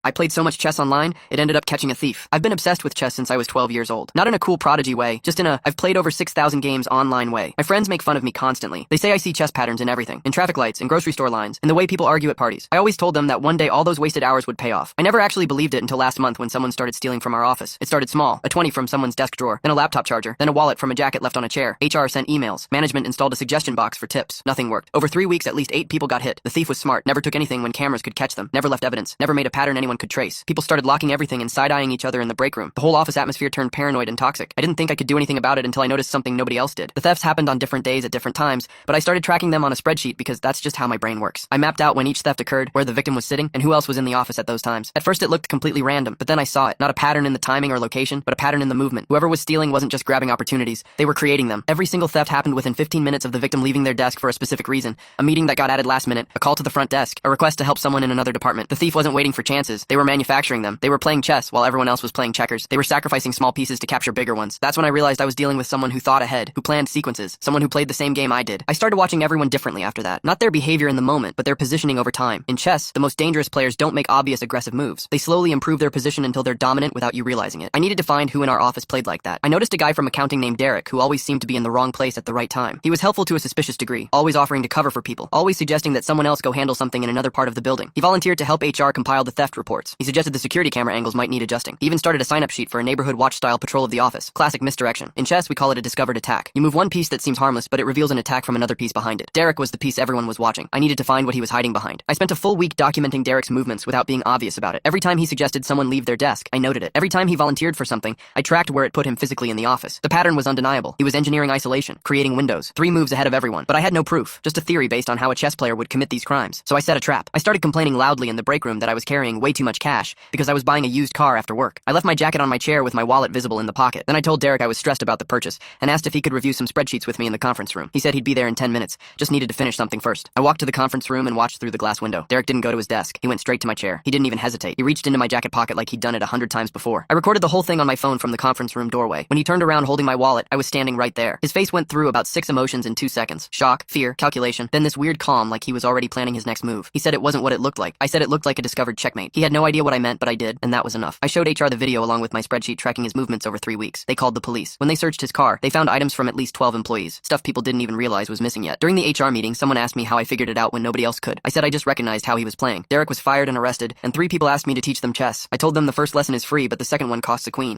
I played so much chess online, it ended up catching a thief. I've been obsessed with chess since I was 12 years old. Not in a cool prodigy way, just in a I've played over 6,000 games online way. My friends make fun of me constantly. They say I see chess patterns in everything. In traffic lights, in grocery store lines, in the way people argue at parties. I always told them that one day all those wasted hours would pay off. I never actually believed it until last month when someone started stealing from our office. It started small, a 20 from someone's desk drawer, then a laptop charger, then a wallet from a jacket left on a chair. HR sent emails. Management installed a suggestion box for tips. Nothing worked. Over 3 weeks, at least 8 people got hit. The thief was smart, never took anything when cameras could catch them, never left evidence, never made a pattern anyone could trace. People started locking everything and side-eyeing each other in the break room. The whole office atmosphere turned paranoid and toxic. I didn't think I could do anything about it until I noticed something nobody else did. The thefts happened on different days at different times, but I started tracking them on a spreadsheet because that's just how my brain works. I mapped out when each theft occurred, where the victim was sitting, and who else was in the office at those times. At first it looked completely random, but then I saw it. Not a pattern in the timing or location, but a pattern in the movement. Whoever was stealing wasn't just grabbing opportunities, they were creating them. Every single theft happened within 15 minutes of the victim leaving their desk for a specific reason. A meeting that got added last minute, a call to the front desk, a request to help someone in another department. The thief wasn't waiting for chances, they were manufacturing them. They were playing chess while everyone else was playing checkers. They were sacrificing small pieces to capture bigger ones. That's when I realized I was dealing with someone who thought ahead, who planned sequences, someone who played the same game I did. I started watching everyone differently after that. Not their behavior in the moment, but their positioning over time. In chess, the most dangerous players don't make obvious aggressive moves. They slowly improve their position until they're dominant without you realizing it. I needed to find who in our office played like that. I noticed a guy from accounting named Derek who always seemed to be in the wrong place at the right time. He was helpful to a suspicious degree, always offering to cover for people, always suggesting that someone else go handle something in another part of the building. He volunteered to help HR compile the theft reports. He suggested the security camera angles might need adjusting. He even started a sign-up sheet for a neighborhood watch-style patrol of the office. Classic misdirection. In chess, we call it a discovered attack. You move one piece that seems harmless, but it reveals an attack from another piece behind it. Derek was the piece everyone was watching. I needed to find what he was hiding behind. I spent a full week documenting Derek's movements without being obvious about it. Every time he suggested someone leave their desk, I noted it. Every time he volunteered for something, I tracked where it put him physically in the office. The pattern was undeniable. He was engineering isolation, creating windows, 3 moves ahead of everyone. But I had no proof, just a theory based on how a chess player would commit these crimes. So I set a trap. I started complaining loudly in the break room that I was carrying way too much cash because I was buying a used car after work. I left my jacket on my chair with my wallet visible in the pocket. Then I told Derek I was stressed about the purchase and asked if he could review some spreadsheets with me in the conference room. He said he'd be there in 10 minutes, just needed to finish something first. I walked to the conference room and watched through the glass window. Derek didn't go to his desk. He went straight to my chair. He didn't even hesitate. He reached into my jacket pocket like he'd done it 100 times before. I recorded the whole thing on my phone from the conference room doorway. When he turned around holding my wallet, I was standing right there. His face went through about 6 emotions in 2 seconds. Shock, fear, calculation, then this weird calm like he was already planning his next move. He said it wasn't what it looked like. I said it looked like a discovered checkmate. He had no idea what I meant, but I did, and that was enough. I showed HR the video along with my spreadsheet tracking his movements over 3 weeks. They called the police. When they searched his car, they found items from at least 12 employees. Stuff people didn't even realize was missing yet. During the HR meeting, someone asked me how I figured it out when nobody else could. I said I just recognized how he was playing. Derek was fired and arrested, and 3 people asked me to teach them chess. I told them the first lesson is free, but the second one costs a queen.